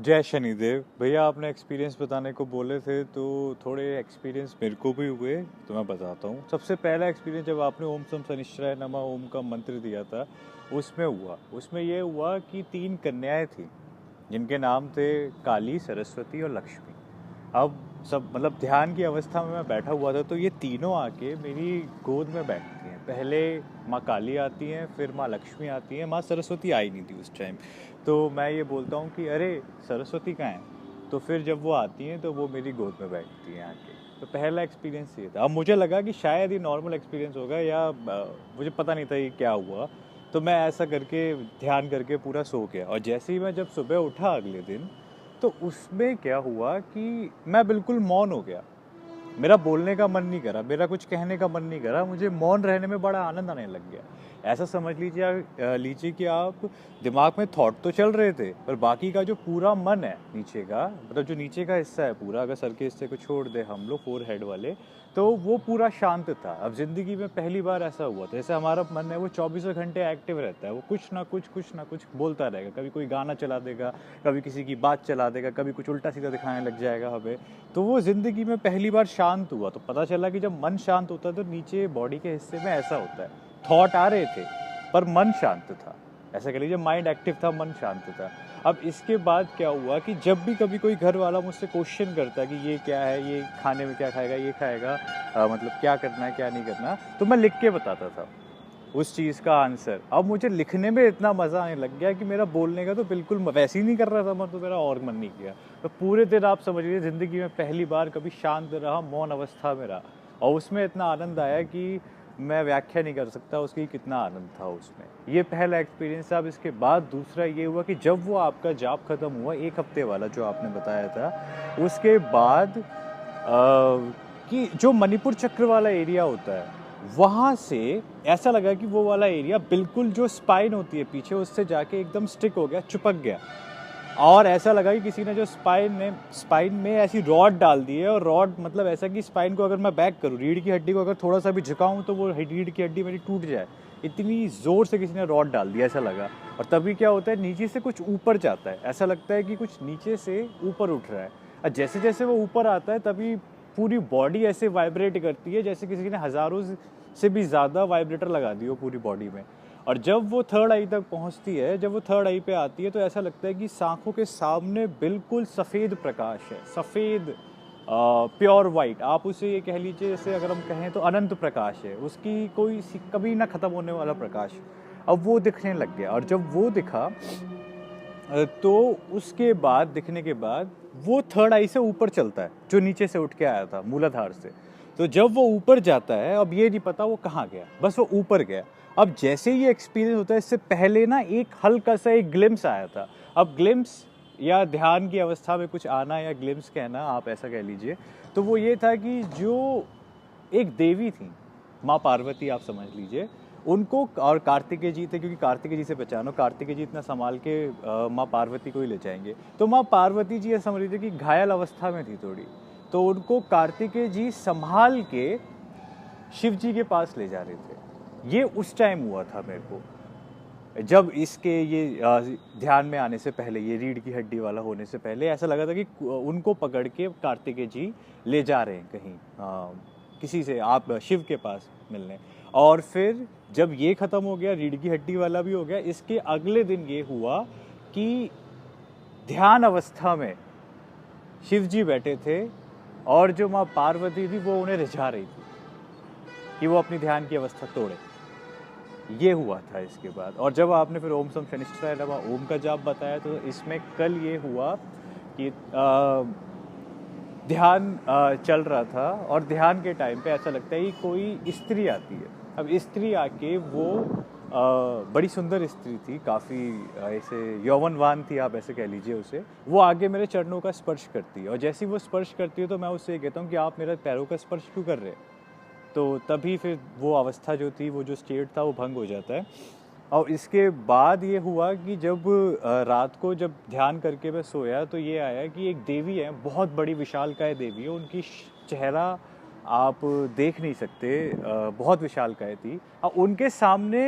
जय शनिदेव भैया, आपने एक्सपीरियंस बताने को बोले थे तो थोड़े एक्सपीरियंस मेरे को भी हुए, तो मैं बताता हूँ। सबसे पहला एक्सपीरियंस जब आपने ओम सम शनिश्चराय नमः ओम का मंत्र दिया था, उसमें ये हुआ कि 3 कन्याएं थी जिनके नाम थे काली, सरस्वती और लक्ष्मी। अब सब मतलब ध्यान की अवस्था में मैं बैठा हुआ था, तो ये तीनों आके मेरी गोद में बैठती हैं। पहले माँ काली आती हैं, फिर माँ लक्ष्मी आती हैं, माँ सरस्वती आई नहीं थी उस टाइम। तो मैं ये बोलता हूँ कि अरे सरस्वती कहाँ है, तो फिर जब वो आती हैं तो वो मेरी गोद में बैठती हैं आके। तो पहला एक्सपीरियंस ये था। अब मुझे लगा कि शायद ये नॉर्मल एक्सपीरियंस होगा या मुझे पता नहीं था ये क्या हुआ। तो मैं ऐसा करके ध्यान करके पूरा सो गया, और जैसे ही मैं जब सुबह उठा अगले दिन, तो उसमें क्या हुआ कि मैं बिल्कुल मौन हो गया। मेरा बोलने का मन नहीं करा, मेरा कुछ कहने का मन नहीं करा, मुझे मौन रहने में बड़ा आनंद आने लग गया। ऐसा समझ लीजिए कि आप दिमाग में थॉट तो चल रहे थे, पर बाकी का जो पूरा मन है नीचे का, मतलब जो नीचे का हिस्सा है पूरा, अगर सर के हिस्से को छोड़ दे हम लोग, फोर हेड वाले, तो वो पूरा शांत था। अब जिंदगी में पहली बार ऐसा हुआ था। जैसे हमारा मन है वो 24 घंटे एक्टिव रहता है, वो कुछ ना कुछ बोलता रहेगा। कभी कोई गाना चला देगा, कभी किसी की बात चला देगा, कभी कुछ उल्टा सीधा दिखाने लग जाएगा हमें। तो वो जिंदगी में पहली बार शांत हुआ। तो पता चला कि जब मन शांत होता है तो नीचे बॉडी के हिस्से में ऐसा होता है, थॉट आ रहे थे पर मन शांत था। ऐसा कह लीजिए माइंड एक्टिव था, मन शांत था। अब इसके बाद क्या हुआ कि जब भी कभी कोई घर वाला मुझसे क्वेश्चन करता कि ये क्या है, ये खाने में क्या खाएगा, ये खाएगा, मतलब क्या करना है क्या नहीं करना, तो मैं लिख के बताता था उस चीज़ का आंसर। अब मुझे लिखने में इतना मज़ा आने लग गया कि मेरा बोलने का तो बिल्कुल वैसे ही नहीं कर रहा था मैं, तो मेरा और मन नहीं किया। तो पूरे दिन आप समझ लीजिए ज़िंदगी में पहली बार कभी शांत रहा, मौन अवस्था में रहा, और उसमें इतना आनंद आया कि मैं व्याख्या नहीं कर सकता उसकी, कितना आनंद था उसमें। ये पहला एक्सपीरियंस था। अब इसके बाद दूसरा ये हुआ कि जब वो आपका जाप खत्म हुआ, 1 हफ्ते वाला जो आपने बताया था, उसके बाद कि जो मणिपुर चक्र वाला एरिया होता है, वहाँ से ऐसा लगा कि वो वाला एरिया बिल्कुल जो स्पाइन होती है पीछे, उससे जाके एकदम स्टिक हो गया, चिपक गया। और ऐसा लगा कि किसी ने जो स्पाइन में ऐसी रॉड डाल दी है, और रॉड मतलब ऐसा कि स्पाइन को अगर मैं बैक करूँ, रीढ़ की हड्डी को अगर थोड़ा सा भी झुकाऊँ तो वो रीढ़ की हड्डी मेरी टूट जाए। इतनी ज़ोर से किसी ने रॉड डाल दिया, ऐसा लगा। और तभी क्या होता है, नीचे से कुछ ऊपर जाता है, ऐसा लगता है कि कुछ नीचे से ऊपर उठ रहा है। और जैसे जैसे वो ऊपर आता है तभी पूरी बॉडी ऐसे वाइब्रेट करती है जैसे किसी ने हज़ारों से भी ज़्यादा वाइब्रेटर लगा दी हो पूरी बॉडी में। और जब वो थर्ड आई तक पहुंचती है, जब वो थर्ड आई पे आती है, तो ऐसा लगता है कि आंखों के सामने बिल्कुल सफ़ेद प्रकाश है, सफ़ेद प्योर वाइट। आप उसे ये कह लीजिए, जैसे अगर हम कहें तो अनंत प्रकाश है उसकी, कोई कभी ना ख़त्म होने वाला प्रकाश। अब वो दिखने लग गया, और जब वो दिखा तो उसके बाद, दिखने के बाद, वो थर्ड आई से ऊपर चलता है जो नीचे से उठ के आया था मूलाधार से। तो जब वो ऊपर जाता है, अब ये नहीं पता वो कहाँ गया, बस वो ऊपर गया। अब जैसे ये एक्सपीरियंस होता है, इससे पहले ना एक हल्का सा एक ग्लिम्स आया था। अब ग्लिम्स या ध्यान की अवस्था में कुछ आना, या ग्लिम्स कहना, आप ऐसा कह लीजिए। तो वो ये था कि जो एक देवी थी, माँ पार्वती आप समझ लीजिए, उनको, और कार्तिकेय जी थे, क्योंकि कार्तिकेय जी से पहचानो, कार्तिकेय जी इतना संभाल के माँ पार्वती को ही ले जाएंगे। तो माँ पार्वती जी ये समझ लीजिए कि घायल अवस्था में थी थोड़ी, तो उनको कार्तिकेय जी संभाल के शिव जी के पास ले जा रहे थे। ये उस टाइम हुआ था मेरे को, जब इसके ये ध्यान में आने से पहले, ये रीढ़ की हड्डी वाला होने से पहले, ऐसा लगा था कि उनको पकड़ के कार्तिकेय जी ले जा रहे हैं कहीं, किसी से, आप शिव के पास मिलने। और फिर जब ये ख़त्म हो गया, रीढ़ की हड्डी वाला भी हो गया, इसके अगले दिन ये हुआ कि ध्यान अवस्था में शिव जी बैठे थे, और जो माँ पार्वती थी वो उन्हें रिझा रही थी कि वो अपनी ध्यान की अवस्था तोड़े। ये हुआ था इसके बाद। और जब आपने फिर ओम सम शनिश्चराय नमः ओम का जाप बताया, तो इसमें कल ये हुआ कि ध्यान चल रहा था, और ध्यान के टाइम पे ऐसा लगता है कि कोई स्त्री आती है। अब स्त्री आके वो बड़ी सुंदर स्त्री थी, काफ़ी ऐसे यौवनवान थी, आप ऐसे कह लीजिए उसे। वो आगे मेरे चरणों का स्पर्श करती है, और जैसे ही वो स्पर्श करती है तो मैं उससे ये कहता हूँ कि आप मेरे पैरों का स्पर्श क्यों कर रहे हैं। तो तभी फिर वो अवस्था जो थी, वो जो स्टेट था, वो भंग हो जाता है। और इसके बाद ये हुआ कि जब रात को जब ध्यान करके मैं सोया, तो ये आया कि एक देवी है, बहुत बड़ी विशालकाय देवी है, उनकी चेहरा आप देख नहीं सकते, बहुत विशालकाय थी। और उनके सामने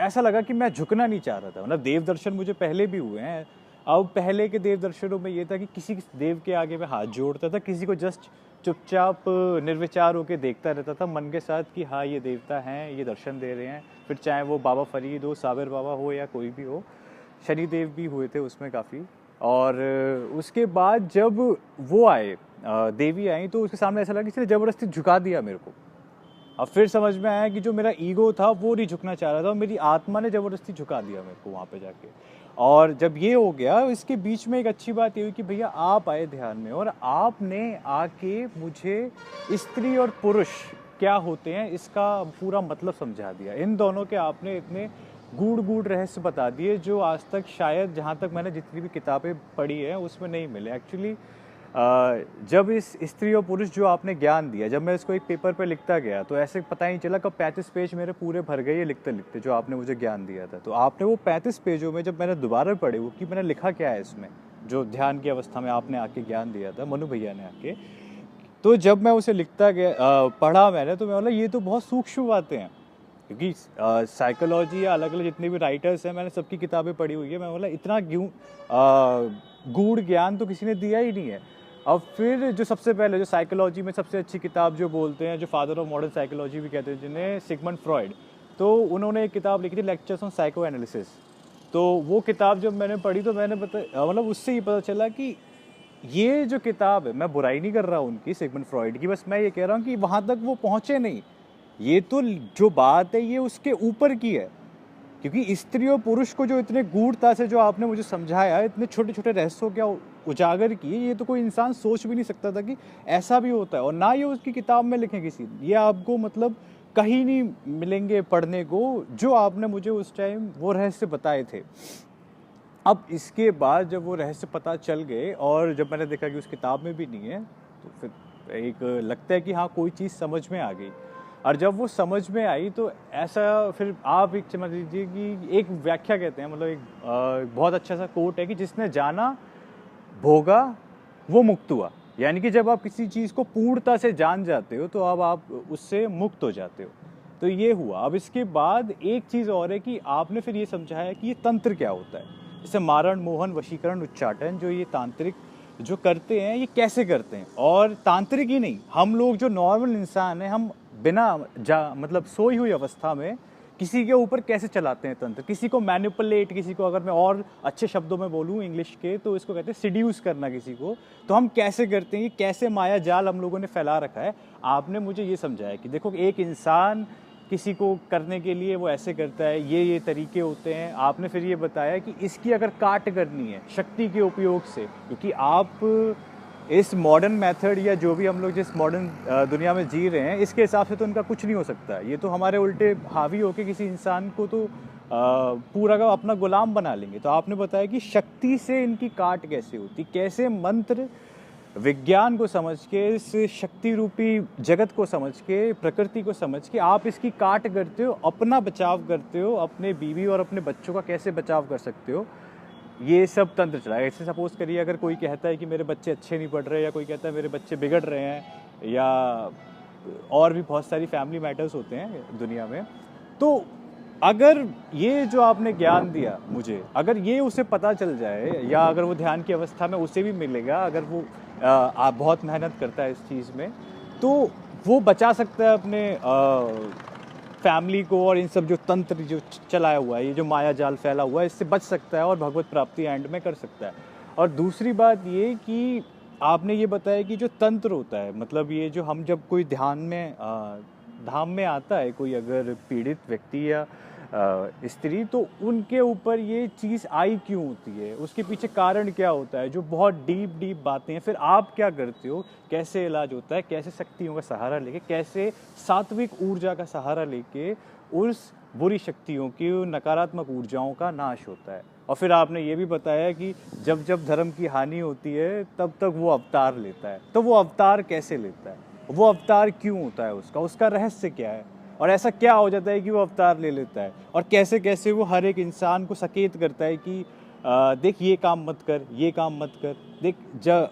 ऐसा लगा कि मैं झुकना नहीं चाह रहा था। मतलब देव दर्शन मुझे पहले भी हुए हैं, अब पहले के देव दर्शनों में ये था कि किसी देव के आगे मैं हाथ जोड़ता था, किसी को जस्ट चुपचाप निर्विचार होकर देखता रहता था मन के साथ कि हाँ ये देवता हैं, ये दर्शन दे रहे हैं। फिर चाहे वो बाबा फरीद हो, साबिर बाबा हो या कोई भी हो, शनिदेव भी हुए थे उसमें काफ़ी। और उसके बाद जब वो आए, देवी आई, तो उसके सामने ऐसा लगा किसी ने ज़बरदस्ती झुका दिया मेरे को। अब फिर समझ में आया कि जो मेरा ईगो था वो नहीं झुकना चाह रहा था, मेरी आत्मा ने ज़बरदस्ती झुका दिया मेरे को वहाँ पे जाके। और जब ये हो गया, इसके बीच में एक अच्छी बात ये हुई कि भैया आप आए ध्यान में और आपने आके मुझे स्त्री और पुरुष क्या होते हैं इसका पूरा मतलब समझा दिया। इन दोनों के आपने इतने गूढ़ गूढ़ रहस्य बता दिए जो आज तक शायद, जहाँ तक मैंने जितनी भी किताबें पढ़ी हैं उसमें नहीं मिले। एक्चुअली जब इस स्त्री और पुरुष जो आपने ज्ञान दिया, जब मैं इसको एक पेपर पे लिखता गया तो ऐसे पता ही नहीं चला कब 35 पेज मेरे पूरे भर गए ये लिखते लिखते, जो आपने मुझे ज्ञान दिया था। तो आपने वो 35 पेजों में जब मैंने दोबारा पढ़े वो कि मैंने लिखा क्या है इसमें, जो ध्यान की अवस्था में आपने आके ज्ञान दिया था, मनु भैया ने आके, तो जब मैं उसे लिखता गया, पढ़ा मैंने, तो मैं बोला ये तो बहुत सूक्ष्म बातें हैं। क्योंकि साइकोलॉजी या अलग अलग जितने भी राइटर्स हैं मैंने सबकी किताबें पढ़ी हुई है, मैं बोला इतना क्यों गूढ़ ज्ञान तो किसी ने दिया ही नहीं है। अब फिर जो सबसे पहले जो साइकोलॉजी में सबसे अच्छी किताब जो बोलते हैं, जो फादर ऑफ मॉडर्न साइकोलॉजी भी कहते हैं जिन्हें, सिगमंड फ्रॉइड, तो उन्होंने एक किताब लिखी थी लेक्चर्स ऑन साइको एनालिसिस। तो वो किताब जब मैंने पढ़ी तो मैंने मतलब उससे ही पता चला कि ये जो किताब है, मैं बुराई नहीं कर रहा हूँ उनकी, सिगमंड फ्रॉइड की, बस मैं ये कह रहा हूँ कि वहाँ तक वो पहुँचे नहीं। ये तो जो बात है ये उसके ऊपर की है, क्योंकि स्त्री और पुरुष को जो इतने गूढ़ता से जो आपने मुझे समझाया, इतने छोटे छोटे रहस्यों क्या उजागर किए, ये तो कोई इंसान सोच भी नहीं सकता था कि ऐसा भी होता है। और ना ये उसकी किताब में लिखे किसी, ये आपको मतलब कहीं नहीं मिलेंगे पढ़ने को जो आपने मुझे उस टाइम वो रहस्य बताए थे। अब इसके बाद जब वो रहस्य पता चल गए और जब मैंने देखा कि उस किताब में भी नहीं है, तो फिर एक लगता है कि हाँ कोई चीज़ समझ में आ गई। और जब वो समझ में आई तो ऐसा, फिर आप एक समझ लीजिए कि एक व्याख्या कहते हैं, मतलब एक बहुत अच्छा सा कोट है कि जिसने जाना भोगा वो मुक्त हुआ। यानी कि जब आप किसी चीज़ को पूर्णता से जान जाते हो तो अब आप उससे मुक्त हो जाते हो। तो ये हुआ। अब इसके बाद एक चीज़ और है कि आपने फिर ये समझाया कि ये तंत्र क्या होता है, जैसे मारण, मोहन, वशीकरण, उच्चाटन, जो ये तांत्रिक जो करते हैं ये कैसे करते हैं। और तांत्रिक ही नहीं, हम लोग जो नॉर्मल इंसान हैं, हम बिना मतलब सोई हुई अवस्था में किसी के ऊपर कैसे चलाते हैं तंत्र, किसी को मैनिपुलेट, किसी को, अगर मैं और अच्छे शब्दों में बोलूँ इंग्लिश के तो इसको कहते हैं सिड्यूस करना किसी को, तो हम कैसे करते हैं, ये कैसे माया जाल हम लोगों ने फैला रखा है। आपने मुझे ये समझाया कि देखो एक इंसान किसी को करने के लिए वो ऐसे करता है, ये तरीके होते हैं। आपने फिर ये बताया कि इसकी अगर काट करनी है शक्ति के उपयोग से, क्योंकि आप इस मॉडर्न मेथड या जो भी हम लोग जिस मॉडर्न दुनिया में जी रहे हैं इसके हिसाब से तो उनका कुछ नहीं हो सकता। ये तो हमारे उल्टे हावी होके किसी इंसान को तो पूरा का अपना गुलाम बना लेंगे। तो आपने बताया कि शक्ति से इनकी काट कैसे होती, कैसे मंत्र विज्ञान को समझ के, इस शक्ति रूपी जगत को समझ के, प्रकृति को समझ के आप इसकी काट करते हो, अपना बचाव करते हो, अपने बीवी और अपने बच्चों का कैसे बचाव कर सकते हो, ये सब तंत्र चला है। ऐसे सपोज करिए अगर कोई कहता है कि मेरे बच्चे अच्छे नहीं पढ़ रहे, या कोई कहता है मेरे बच्चे बिगड़ रहे हैं, या और भी बहुत सारी फैमिली मैटर्स होते हैं दुनिया में, तो अगर ये जो आपने ज्ञान दिया मुझे, अगर ये उसे पता चल जाए, या अगर वो ध्यान की अवस्था में उसे भी मिलेगा, अगर वो आप बहुत मेहनत करता है इस चीज़ में, तो वो बचा सकता है अपने फैमिली को, और इन सब जो तंत्र जो चलाया हुआ है, ये जो माया जाल फैला हुआ है, इससे बच सकता है और भगवत प्राप्ति एंड में कर सकता है। और दूसरी बात ये कि आपने ये बताया कि जो तंत्र होता है, मतलब ये जो हम जब कोई ध्यान में धाम में आता है कोई अगर पीड़ित व्यक्ति या स्त्री, तो उनके ऊपर ये चीज़ आई क्यों होती है, उसके पीछे कारण क्या होता है, जो बहुत डीप बातें हैं। फिर आप क्या करते हो, कैसे इलाज होता है, कैसे शक्तियों का सहारा लेके, कैसे सात्विक ऊर्जा का सहारा लेके उस बुरी शक्तियों की, नकारात्मक ऊर्जाओं का नाश होता है। और फिर आपने ये भी बताया कि जब जब धर्म की हानि होती है तब तक वो अवतार लेता है। तो वो अवतार कैसे लेता है, वो अवतार क्यों होता है, उसका रहस्य क्या है, और ऐसा क्या हो जाता है कि वो अवतार ले लेता है, और कैसे कैसे वो हर एक इंसान को सचेत करता है कि देख ये काम मत कर, ये काम मत कर। देख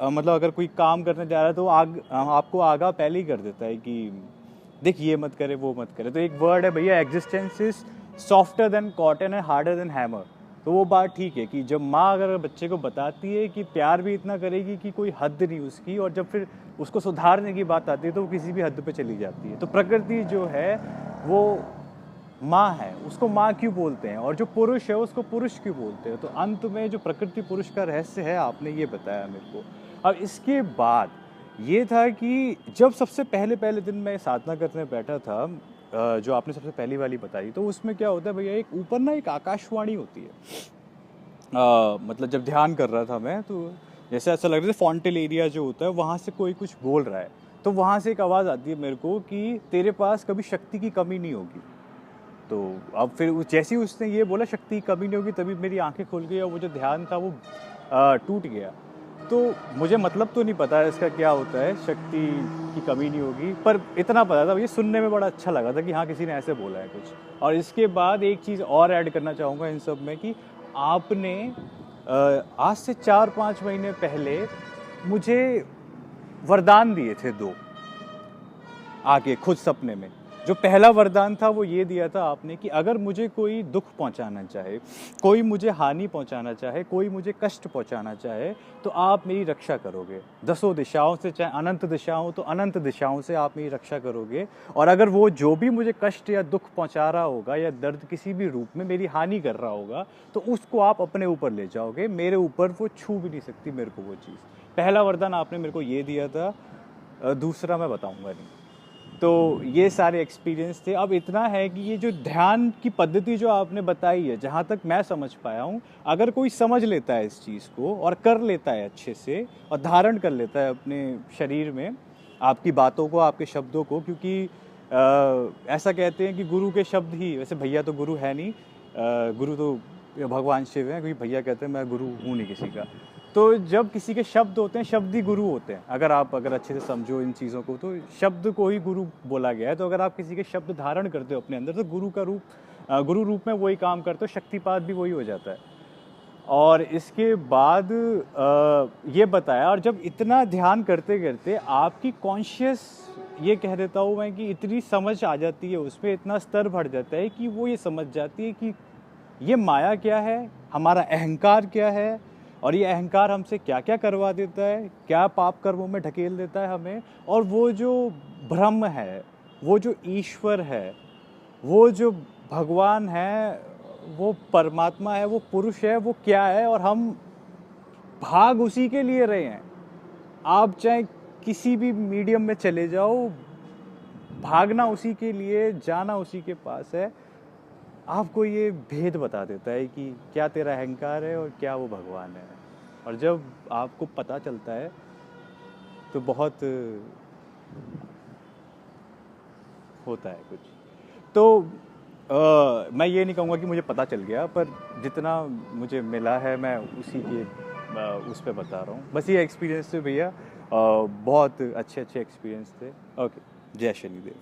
मतलब अगर कोई काम करने जा रहा है तो आपको आगाह पहले ही कर देता है कि देख ये मत करे, वो मत करे। तो एक वर्ड है भैया, existence is softer then cotton and harder than hammer. तो वो बात ठीक है कि जब माँ अगर बच्चे को बताती है कि प्यार भी इतना करेगी कि कोई हद नहीं उसकी, और जब फिर उसको सुधारने की बात आती है तो वो किसी भी हद पे चली जाती है। तो प्रकृति जो है वो माँ है, उसको माँ क्यों बोलते हैं, और जो पुरुष है उसको पुरुष क्यों बोलते हैं। तो अंत में जो प्रकृति पुरुष का रहस्य है आपने ये बताया मेरे को। अब इसके बाद ये था कि जब सबसे पहले पहले दिन मैं साधना करने बैठा था, जो आपने सबसे पहली वाली बताई, तो उसमें क्या होता है भैया, एक ऊपर ना एक आकाशवाणी होती है। मतलब जब ध्यान कर रहा था मैं, तो जैसे ऐसा लग रहा था फॉन्टेल एरिया जो होता है वहाँ से कोई कुछ बोल रहा है, तो वहाँ से एक आवाज़ आती है मेरे को कि तेरे पास कभी शक्ति की कमी नहीं होगी। तो अब फिर जैसे ही उसने ये बोला शक्ति की कमी नहीं होगी, तभी मेरी आंखें खुल गई और वो जो ध्यान था वो टूट गया। तो मुझे मतलब तो नहीं पता है इसका क्या होता है, शक्ति की कमी नहीं होगी, पर इतना पता था, ये सुनने में बड़ा अच्छा लगा था कि हाँ किसी ने ऐसे बोला है कुछ। और इसके बाद एक चीज़ और ऐड करना चाहूँगा इन सब में कि आपने आज से 4-5 महीने पहले मुझे वरदान दिए थे 2 आगे खुद सपने में। जो पहला वरदान था वो ये दिया था आपने कि अगर मुझे कोई दुख पहुंचाना चाहे, कोई मुझे हानि पहुंचाना चाहे, कोई मुझे कष्ट पहुंचाना चाहे, तो आप मेरी रक्षा करोगे 10 दिशाओं से, चाहे अनंत दिशाओं तो अनंत दिशाओं से आप मेरी रक्षा करोगे। और अगर वो जो भी मुझे कष्ट या दुख पहुंचा रहा होगा या दर्द किसी भी रूप में मेरी हानि कर रहा होगा, तो उसको आप अपने ऊपर ले जाओगे, मेरे ऊपर वो छू भी नहीं सकती मेरे को वो चीज़। पहला वरदान आपने मेरे को ये दिया था, दूसरा मैं बताऊंगा नहीं। तो ये सारे एक्सपीरियंस थे। अब इतना है कि ये जो ध्यान की पद्धति जो आपने बताई है, जहाँ तक मैं समझ पाया हूँ, अगर कोई समझ लेता है इस चीज़ को और कर लेता है अच्छे से और धारण कर लेता है अपने शरीर में आपकी बातों को, आपके शब्दों को, क्योंकि ऐसा कहते हैं कि गुरु के शब्द ही, वैसे भैया तो गुरु है नहीं, गुरु तो भगवान शिव हैं, क्योंकि भैया कहते हैं मैं गुरु हूँ नहीं किसी का। तो जब किसी के शब्द होते हैं, शब्द ही गुरु होते हैं। अगर अच्छे से समझो इन चीज़ों को, तो शब्द को ही गुरु बोला गया है। तो अगर आप किसी के शब्द धारण करते हो अपने अंदर, तो गुरु रूप में वही काम करते हो, शक्तिपात भी वही हो जाता है। और इसके बाद ये बताया, और जब इतना ध्यान करते करते आपकी कॉन्शियस, ये कह देता हूँ मैं कि इतनी समझ आ जाती है उसमें, इतना स्तर बढ़ जाता है कि वो ये समझ जाती है कि ये माया क्या है, हमारा अहंकार क्या है, और ये अहंकार हमसे क्या क्या करवा देता है, क्या पाप कर्मों में ढकेल देता है हमें। और वो जो ब्रह्म है, वो जो ईश्वर है, वो जो भगवान है, वो परमात्मा है, वो पुरुष है, वो क्या है, और हम भाग उसी के लिए रहे हैं। आप चाहे किसी भी मीडियम में चले जाओ, भागना उसी के लिए, जाना उसी के पास है। आपको ये भेद बता देता है कि क्या तेरा अहंकार है और क्या वो भगवान है। और जब आपको पता चलता है तो बहुत होता है कुछ। तो मैं ये नहीं कहूँगा कि मुझे पता चल गया, पर जितना मुझे मिला है मैं उसी के उस पर बता रहा हूँ। बस ये एक्सपीरियंस थे भैया, बहुत अच्छे एक्सपीरियंस थे। ओके, जय शनिदेव।